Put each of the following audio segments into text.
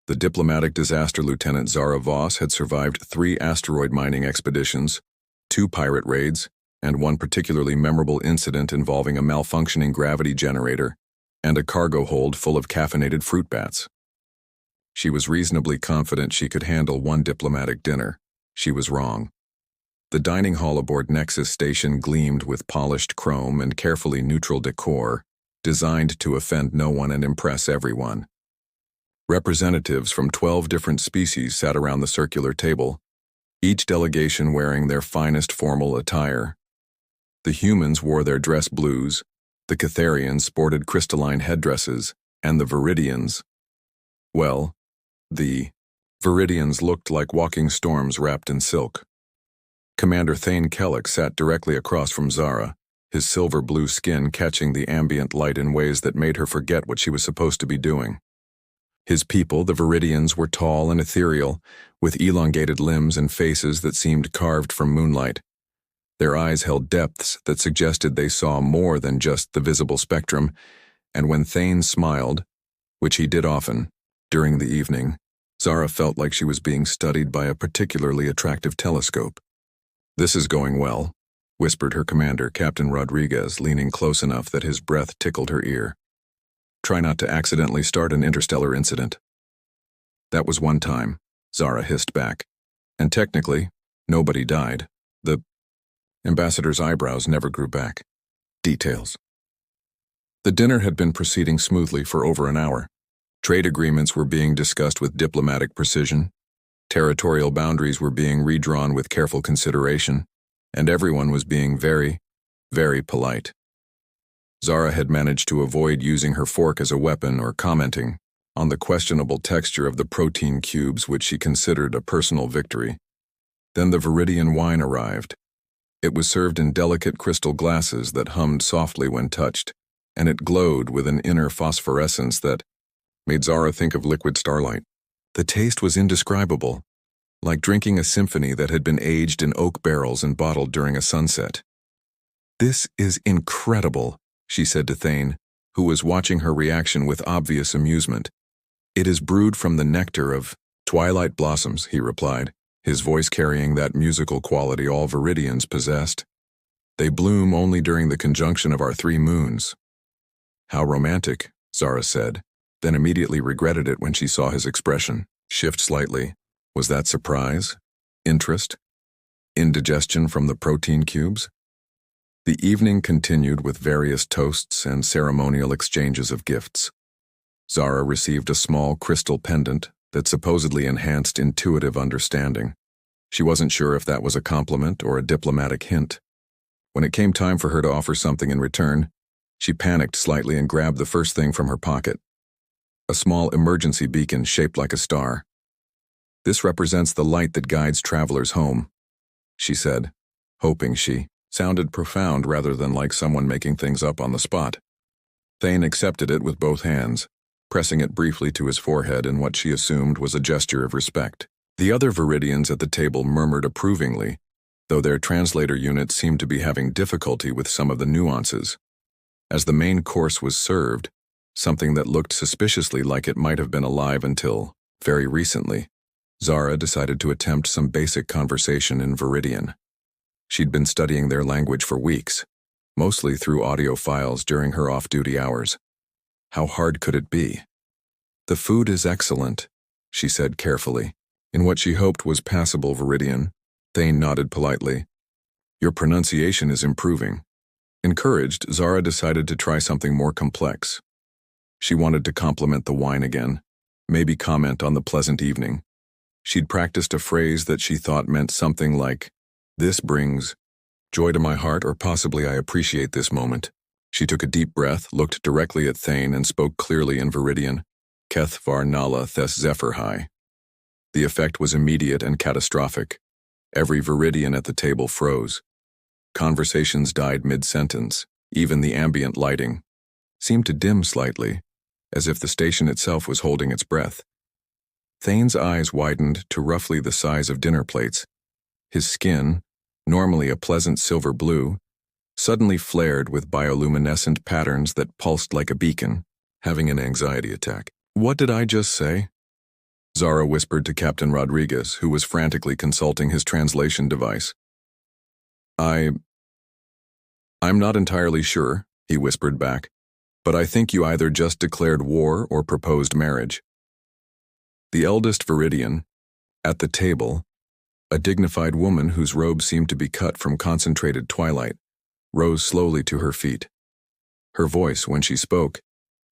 The diplomatic disaster Lieutenant Zara Voss had survived 3 asteroid mining expeditions, 2 pirate raids, and one particularly memorable incident involving a malfunctioning gravity generator and a cargo hold full of caffeinated fruit bats. She was reasonably confident she could handle one diplomatic dinner. She was wrong. The dining hall aboard Nexus Station gleamed with polished chrome and carefully neutral decor, designed to offend no one and impress everyone. Representatives from 12 different species sat around the circular table, each delegation wearing their finest formal attire. The humans wore their dress blues, the Catharians sported crystalline headdresses, and the Viridians, well, the Viridians looked like walking storms wrapped in silk. Commander Thane Kellick sat directly across from Zara, his silver-blue skin catching the ambient light in ways that made her forget what she was supposed to be doing. His people, the Viridians, were tall and ethereal, with elongated limbs and faces that seemed carved from moonlight. Their eyes held depths that suggested they saw more than just the visible spectrum, and when Thane smiled, which he did often, during the evening, Zara felt like she was being studied by a particularly attractive telescope. "This is going well," whispered her commander, Captain Rodriguez, leaning close enough that his breath tickled her ear. "Try not to accidentally start an interstellar incident." "That was one time," Zara hissed back. "And technically, nobody died." The ambassador's eyebrows never grew back. Details. The dinner had been proceeding smoothly for over an hour. Trade agreements were being discussed with diplomatic precision. Territorial boundaries were being redrawn with careful consideration, and everyone was being very, very polite. Zara had managed to avoid using her fork as a weapon or commenting on the questionable texture of the protein cubes, which she considered a personal victory. Then the Viridian wine arrived. It was served in delicate crystal glasses that hummed softly when touched, and it glowed with an inner phosphorescence that made Zara think of liquid starlight. The taste was indescribable, like drinking a symphony that had been aged in oak barrels and bottled during a sunset. "This is incredible," she said to Thane, who was watching her reaction with obvious amusement. "It is brewed from the nectar of twilight blossoms," he replied, his voice carrying that musical quality all Viridians possessed. "They bloom only during the conjunction of our 3 moons." "How romantic," Zara said, then immediately regretted it when she saw his expression shift slightly. Was that surprise? Interest? Indigestion from the protein cubes? The evening continued with various toasts and ceremonial exchanges of gifts. Zara received a small crystal pendant that supposedly enhanced intuitive understanding. She wasn't sure if that was a compliment or a diplomatic hint. When it came time for her to offer something in return, she panicked slightly and grabbed the first thing from her pocket. A small emergency beacon shaped like a star. "This represents the light that guides travelers home," she said, hoping she sounded profound rather than like someone making things up on the spot. Thane accepted it with both hands, pressing it briefly to his forehead in what she assumed was a gesture of respect. The other Viridians at the table murmured approvingly, though their translator units seemed to be having difficulty with some of the nuances. As the main course was served, something that looked suspiciously like it might have been alive until very recently, Zara decided to attempt some basic conversation in Viridian. She'd been studying their language for weeks, mostly through audio files during her off-duty hours. How hard could it be? "The food is excellent," she said carefully. In what she hoped was passable Viridian, Thane nodded politely. "Your pronunciation is improving." Encouraged, Zara decided to try something more complex. She wanted to compliment the wine again, maybe comment on the pleasant evening. She'd practiced a phrase that she thought meant something like, "This brings joy to my heart," or possibly "I appreciate this moment." She took a deep breath, looked directly at Thane, and spoke clearly in Viridian, "Keth var nala thes zephyr high." The effect was immediate and catastrophic. Every Viridian at the table froze. Conversations died mid-sentence. Even the ambient lighting seemed to dim slightly, as if the station itself was holding its breath. Thane's eyes widened to roughly the size of dinner plates. His skin, normally a pleasant silver blue, suddenly flared with bioluminescent patterns that pulsed like a beacon, having an anxiety attack. "What did I just say?" Zara whispered to Captain Rodriguez, who was frantically consulting his translation device. I'm not entirely sure, he whispered back, but I think you either just declared war or proposed marriage. The eldest Viridian, at the table, a dignified woman whose robe seemed to be cut from concentrated twilight, rose slowly to her feet. Her voice, when she spoke,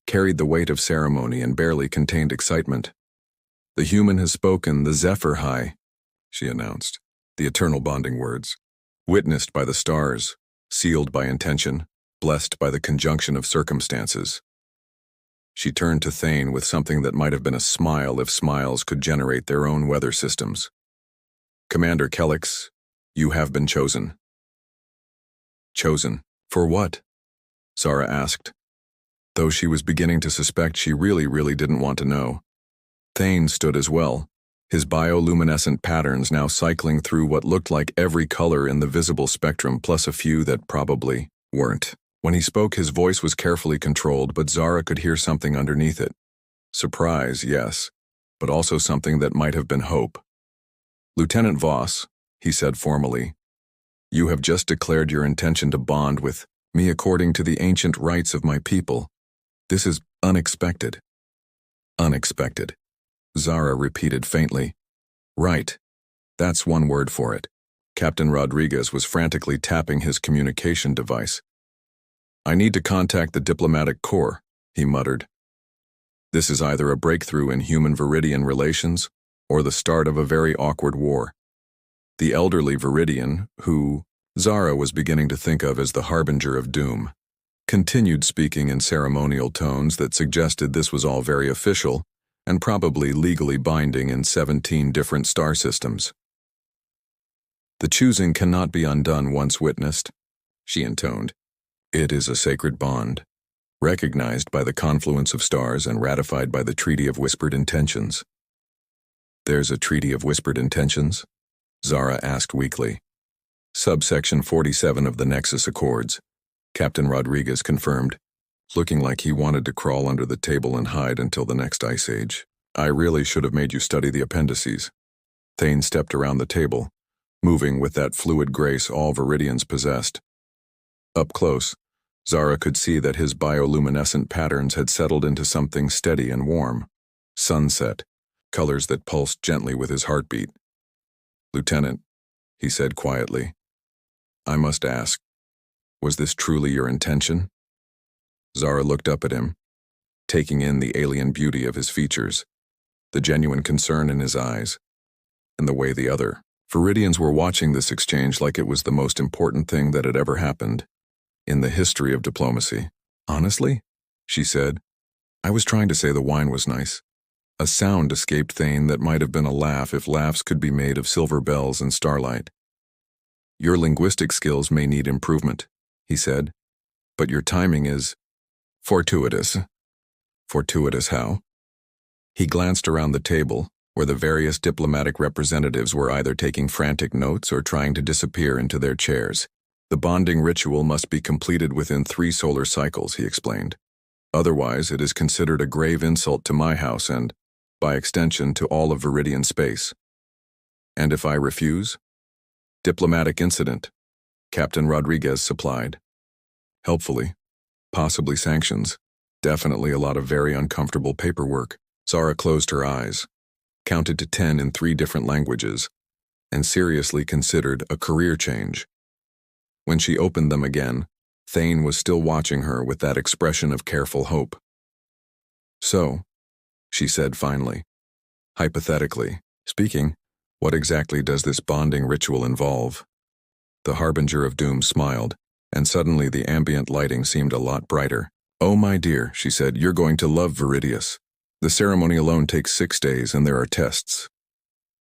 carried the weight of ceremony and barely contained excitement. "The human has spoken, the Zephyr High," she announced, the eternal bonding words, witnessed by the stars, sealed by intention, blessed by the conjunction of circumstances. She turned to Thane with something that might have been a smile if smiles could generate their own weather systems. "Commander Kellix, you have been chosen." "Chosen? For what?" Zara asked, though she was beginning to suspect she really didn't want to know. Thane stood as well, his bioluminescent patterns now cycling through what looked like every color in the visible spectrum plus a few that probably weren't. When he spoke, his voice was carefully controlled, but Zara could hear something underneath it. Surprise, yes, but also something that might have been hope. "Lieutenant Voss," he said formally, "you have just declared your intention to bond with me according to the ancient rites of my people. This is unexpected." "Unexpected," Zara repeated faintly. "Right. That's one word for it." Captain Rodriguez was frantically tapping his communication device. "I need to contact the diplomatic corps," he muttered. "This is either a breakthrough in human-Viridian relations or the start of a very awkward war." The elderly Viridian, who Zara was beginning to think of as the harbinger of doom, continued speaking in ceremonial tones that suggested this was all very official and probably legally binding in 17 different star systems. "The choosing cannot be undone once witnessed," she intoned. "It is a sacred bond, recognized by the confluence of stars and ratified by the Treaty of Whispered Intentions." "There's a Treaty of Whispered Intentions?" Zara asked weakly. "Subsection 47 of the Nexus Accords," Captain Rodriguez confirmed, looking like he wanted to crawl under the table and hide until the next ice age. "I really should have made you study the appendices." Thane stepped around the table, moving with that fluid grace all Viridians possessed. Up close, Zara could see that his bioluminescent patterns had settled into something steady and warm. Sunset, colors that pulsed gently with his heartbeat. "Lieutenant," he said quietly, "I must ask, was this truly your intention?" Zara looked up at him, taking in the alien beauty of his features, the genuine concern in his eyes, and the way the other Viridians were watching this exchange like it was the most important thing that had ever happened in the history of diplomacy. "Honestly," she said, "I was trying to say the wine was nice." A sound escaped Thane that might have been a laugh if laughs could be made of silver bells and starlight. "Your linguistic skills may need improvement," he said, "but your timing is fortuitous." "Fortuitous how?" He glanced around the table, where the various diplomatic representatives were either taking frantic notes or trying to disappear into their chairs. "The bonding ritual must be completed within 3 solar cycles," he explained. "Otherwise, it is considered a grave insult to my house and, by extension, to all of Viridian space." "And if I refuse?" "Diplomatic incident," Captain Rodriguez supplied. "Helpfully. Possibly sanctions. Definitely a lot of very uncomfortable paperwork." Zara closed her eyes, counted to 10 in 3 different languages, and seriously considered a career change. When she opened them again, Thane was still watching her with that expression of careful hope. "So," she said finally, "hypothetically speaking, what exactly does this bonding ritual involve?" The harbinger of doom smiled, and suddenly the ambient lighting seemed a lot brighter. "Oh my dear," she said, "you're going to love Viridius. The ceremony alone takes 6 days and there are tests."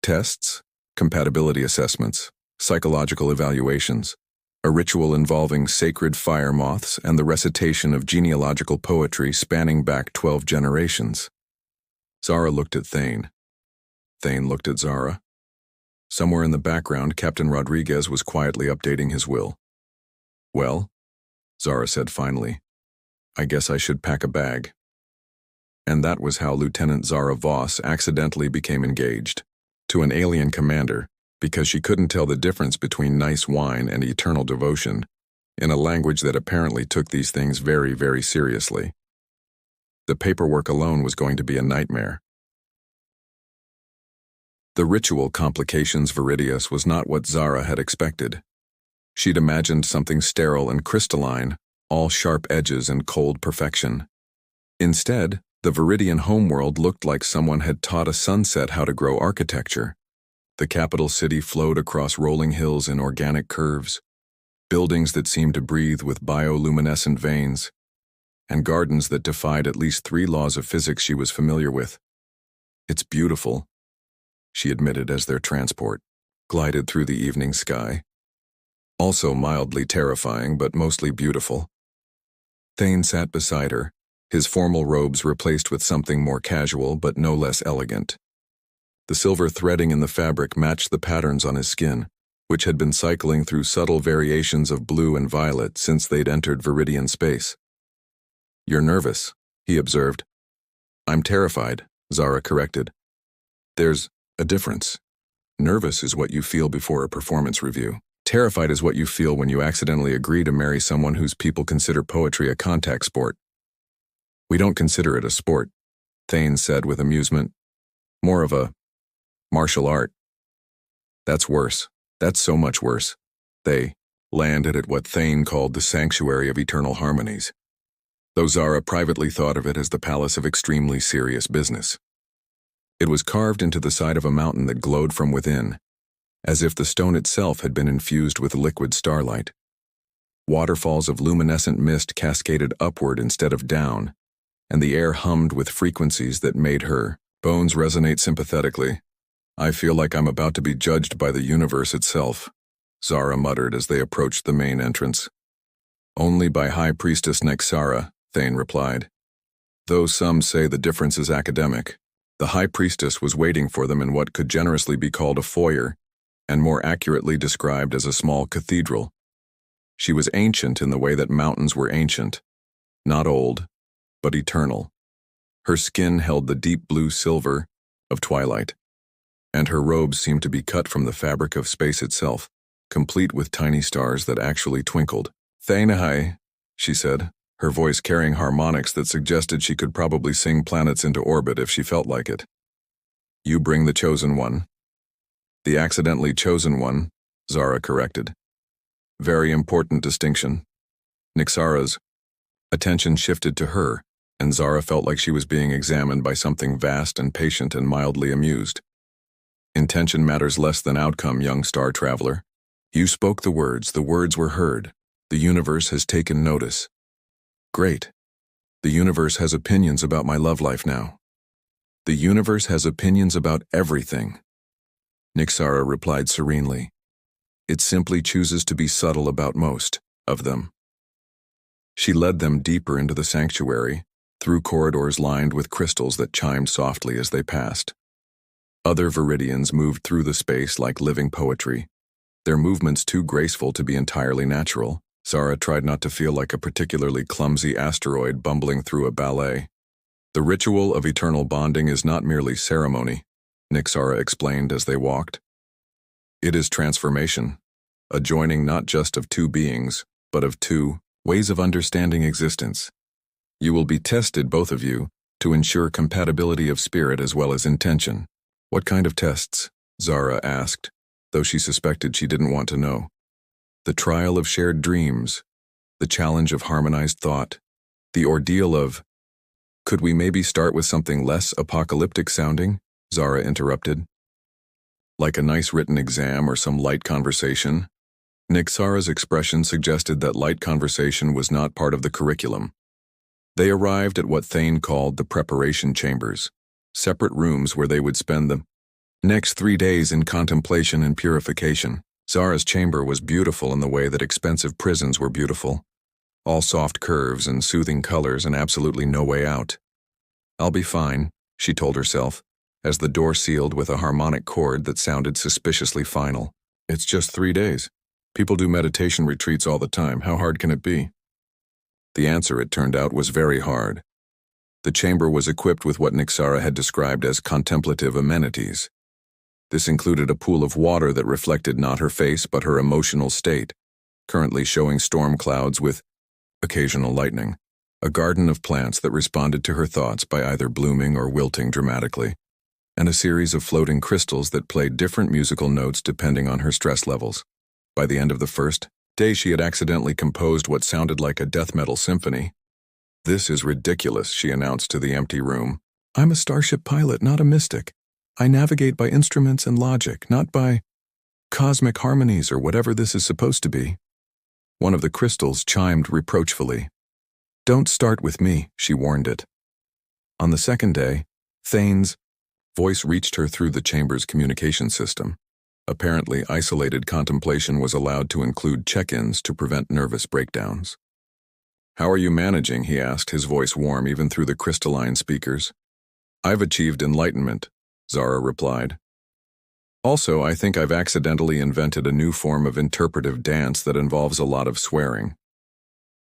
"Tests?" "Compatibility assessments, psychological evaluations, a ritual involving sacred fire moths and the recitation of genealogical poetry spanning back 12 generations. Zara looked at Thane. Thane looked at Zara. Somewhere in the background, Captain Rodriguez was quietly updating his will. "Well," Zara said finally, "I guess I should pack a bag." And that was how Lieutenant Zara Voss accidentally became engaged to an alien commander, because she couldn't tell the difference between nice wine and eternal devotion, in a language that apparently took these things very, very seriously. The paperwork alone was going to be a nightmare. The ritual complications Viridius was not what Zara had expected. She'd imagined something sterile and crystalline, all sharp edges and cold perfection. Instead, the Viridian homeworld looked like someone had taught a sunset how to grow architecture. The capital city flowed across rolling hills in organic curves, buildings that seemed to breathe with bioluminescent veins, and gardens that defied at least 3 laws of physics she was familiar with. "It's beautiful," she admitted as their transport glided through the evening sky. "Also mildly terrifying, but mostly beautiful." Thane sat beside her, his formal robes replaced with something more casual but no less elegant. The silver threading in the fabric matched the patterns on his skin, which had been cycling through subtle variations of blue and violet since they'd entered Viridian space. "You're nervous," he observed. "I'm terrified," Zara corrected. "There's a difference. Nervous is what you feel before a performance review. Terrified is what you feel when you accidentally agree to marry someone whose people consider poetry a contact sport." "We don't consider it a sport," Thane said with amusement. "More of a martial art." "That's worse. That's so much worse." They landed at what Thane called the Sanctuary of Eternal Harmonies, though Zara privately thought of it as the palace of extremely serious business. It was carved into the side of a mountain that glowed from within, as if the stone itself had been infused with liquid starlight. Waterfalls of luminescent mist cascaded upward instead of down, and the air hummed with frequencies that made her bones resonate sympathetically. "I feel like I'm about to be judged by the universe itself," Zara muttered as they approached the main entrance. "Only by High Priestess Nexara," Thane replied. "Though some say the difference is academic, the High Priestess was waiting for them in what could generously be called a foyer, and more accurately described as a small cathedral. She was ancient in the way that mountains were ancient, not old, but eternal. Her skin held the deep blue silver of twilight, and her robes seemed to be cut from the fabric of space itself, complete with tiny stars that actually twinkled. "Thanahai," she said, her voice carrying harmonics that suggested she could probably sing planets into orbit if she felt like it. "You bring the chosen one." "The accidentally chosen one," Zara corrected. "Very important distinction." Nixara's attention shifted to her, and Zara felt like she was being examined by something vast and patient and mildly amused. "Intention matters less than outcome, young star traveler. You spoke the words were heard. The universe has taken notice." "Great. The universe has opinions about my love life now." "The universe has opinions about everything," Nixara replied serenely. "It simply chooses to be subtle about most of them." She led them deeper into the sanctuary, through corridors lined with crystals that chimed softly as they passed. Other Viridians moved through the space like living poetry, their movements too graceful to be entirely natural. Zara tried not to feel like a particularly clumsy asteroid bumbling through a ballet. "The ritual of eternal bonding is not merely ceremony," Nixara explained as they walked. "It is transformation, a joining not just of 2 beings, but of 2 ways of understanding existence. You will be tested, both of you, to ensure compatibility of spirit as well as intention." "What kind of tests?" Zara asked, though she suspected she didn't want to know. "The trial of shared dreams, the challenge of harmonized thought, the ordeal of—" "Could we maybe start with something less apocalyptic sounding?" Zara interrupted. "Like a nice written exam or some light conversation?" Nixara's expression suggested that light conversation was not part of the curriculum. They arrived at what Thane called the preparation chambers, separate rooms where they would spend the next 3 days in contemplation and purification. Zara's chamber was beautiful in the way that expensive prisons were beautiful. All soft curves and soothing colors and absolutely no way out. "I'll be fine," she told herself, as the door sealed with a harmonic chord that sounded suspiciously final. "It's just 3 days. People do meditation retreats all the time. How hard can it be?" The answer, it turned out, was very hard. The chamber was equipped with what Nixara had described as contemplative amenities. This included a pool of water that reflected not her face but her emotional state, currently showing storm clouds with occasional lightning, a garden of plants that responded to her thoughts by either blooming or wilting dramatically, and a series of floating crystals that played different musical notes depending on her stress levels. By the end of the first day, she had accidentally composed what sounded like a death metal symphony. "This is ridiculous," she announced to the empty room. "I'm a starship pilot, not a mystic. I navigate by instruments and logic, not by cosmic harmonies or whatever this is supposed to be." One of the crystals chimed reproachfully. "Don't start with me," she warned it. On the second day, Thane's voice reached her through the chamber's communication system. Apparently, isolated contemplation was allowed to include check-ins to prevent nervous breakdowns. "How are you managing?" he asked, his voice warm even through the crystalline speakers. "I've achieved enlightenment," Zara replied. "Also, I think I've accidentally invented a new form of interpretive dance that involves a lot of swearing.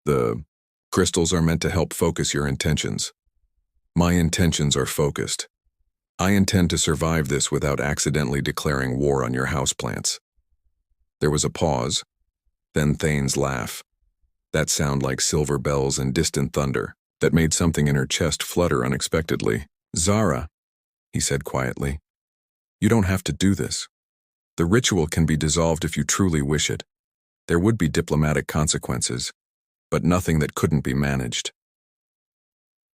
The crystals are meant to help focus your intentions. My intentions are focused. I intend to survive this without accidentally declaring war on your houseplants." There was a pause, then Thane's laugh. That sound like silver bells and distant thunder that made something in her chest flutter unexpectedly. "Zara," he said quietly, "you don't have to do this. The ritual can be dissolved if you truly wish it. There would be diplomatic consequences, but nothing that couldn't be managed."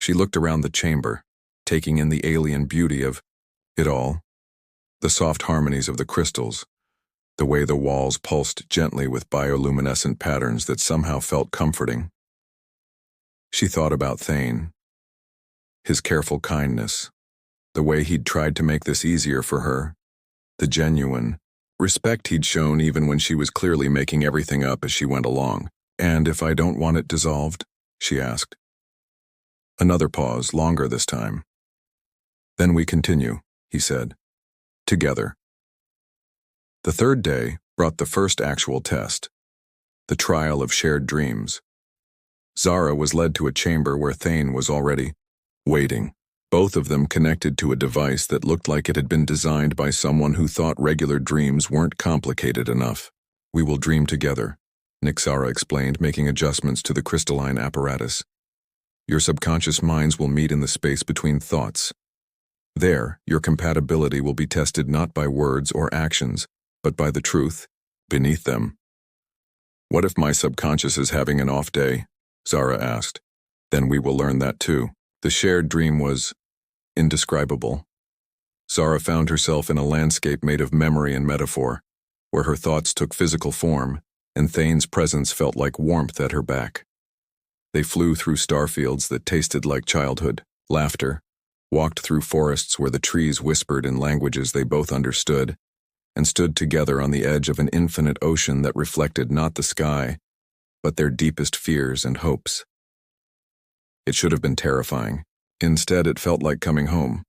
She looked around the chamber, taking in the alien beauty of it all, the soft harmonies of the crystals, the way the walls pulsed gently with bioluminescent patterns that somehow felt comforting. She thought about Thane, his careful kindness, the way he'd tried to make this easier for her, the genuine respect he'd shown even when she was clearly making everything up as she went along. "And if I don't want it dissolved?" she asked. Another pause, longer this time. "Then we continue," he said. "Together." The third day brought the first actual test, the trial of shared dreams. Zara was led to a chamber where Thane was already waiting, both of them connected to a device that looked like it had been designed by someone who thought regular dreams weren't complicated enough. "We will dream together," Nixara explained, making adjustments to the crystalline apparatus. "Your subconscious minds will meet in the space between thoughts. There, your compatibility will be tested not by words or actions, but by the truth beneath them." "What if my subconscious is having an off day?" Zara asked. "Then we will learn that too." The shared dream was indescribable. Zara found herself in a landscape made of memory and metaphor, where her thoughts took physical form, and Thane's presence felt like warmth at her back. They flew through starfields that tasted like childhood, laughter, walked through forests where the trees whispered in languages they both understood, and stood together on the edge of an infinite ocean that reflected not the sky, but their deepest fears and hopes. It should have been terrifying. Instead, it felt like coming home.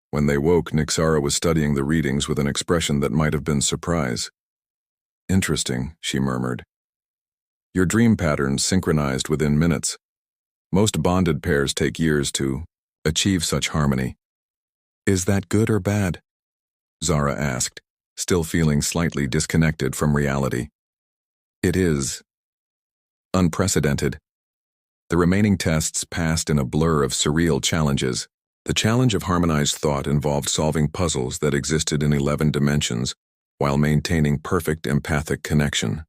When they woke, Nixara was studying the readings with an expression that might have been surprise. "Interesting," she murmured. "Your dream patterns synchronized within minutes. Most bonded pairs take years to achieve such harmony." "Is that good or bad?" Zara asked, still feeling slightly disconnected from reality. "It is unprecedented." The remaining tests passed in a blur of surreal challenges. The challenge of harmonized thought involved solving puzzles that existed in 11 dimensions while maintaining perfect empathic connection.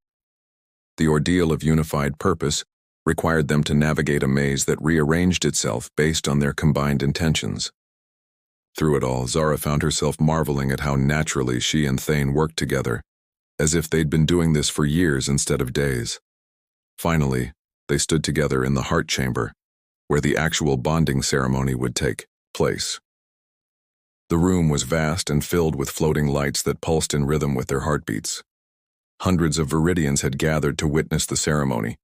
The ordeal of unified purpose required them to navigate a maze that rearranged itself based on their combined intentions. Through it all, Zara found herself marveling at how naturally she and Thane worked together, as if they'd been doing this for years instead of days. Finally, they stood together in the heart chamber, where the actual bonding ceremony would take place. The room was vast and filled with floating lights that pulsed in rhythm with their heartbeats. Hundreds of Viridians had gathered to witness the ceremony,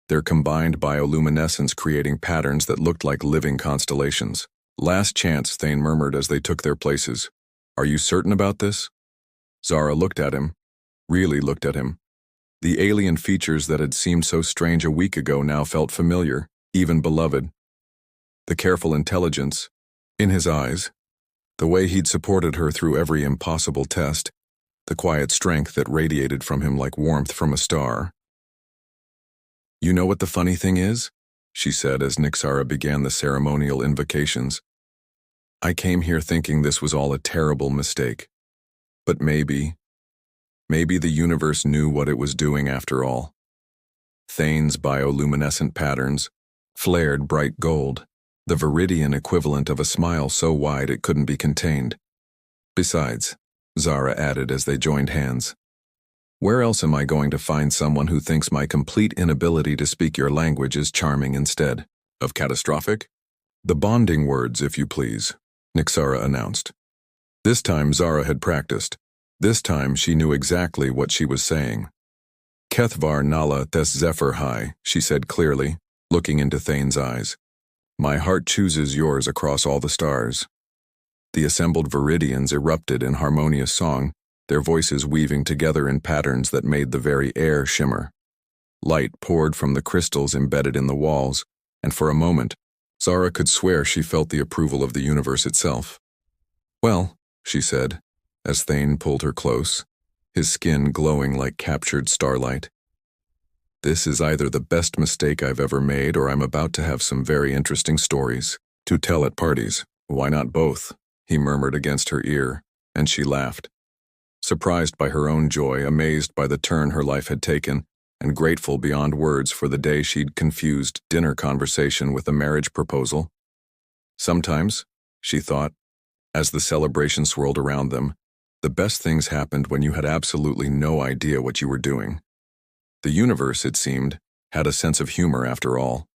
their combined bioluminescence creating patterns that looked like living constellations. "Last chance," Thane murmured as they took their places. "Are you certain about this?" Zara looked at him, really looked at him. The alien features that had seemed so strange a week ago now felt familiar, even beloved. the careful intelligence in his eyes, the way he'd supported her through every impossible test, the quiet strength that radiated from him like warmth from a star. "You know what the funny thing is?" she said as Nixara began the ceremonial invocations. "I came here thinking this was all a terrible mistake. But maybe the universe knew what it was doing after all." Thane's bioluminescent patterns flared bright gold, the viridian equivalent of a smile so wide it couldn't be contained. "Besides," Zara added as they joined hands, "where else am I going to find someone who thinks my complete inability to speak your language is charming instead of catastrophic?" "The bonding words, if you please," Nixara announced. This time Zara had practiced. This time she knew exactly what she was saying. "Kethvar Nala Thes Zephyr High," she said clearly, looking into Thane's eyes. "My heart chooses yours across all the stars." The assembled Viridians erupted in harmonious song, their voices weaving together in patterns that made the very air shimmer. Light poured from the crystals embedded in the walls, and for a moment, Zara could swear she felt the approval of the universe itself. "Well," she said, as Thane pulled her close, his skin glowing like captured starlight, "this is either the best mistake I've ever made or I'm about to have some very interesting stories to tell at parties. Why not both?" he murmured against her ear, and she laughed. Surprised by her own joy, amazed by the turn her life had taken, and grateful beyond words for the day she'd confused dinner conversation with a marriage proposal. Sometimes, she thought, as the celebration swirled around them, the best things happened when you had absolutely no idea what you were doing. The universe, it seemed, had a sense of humor after all.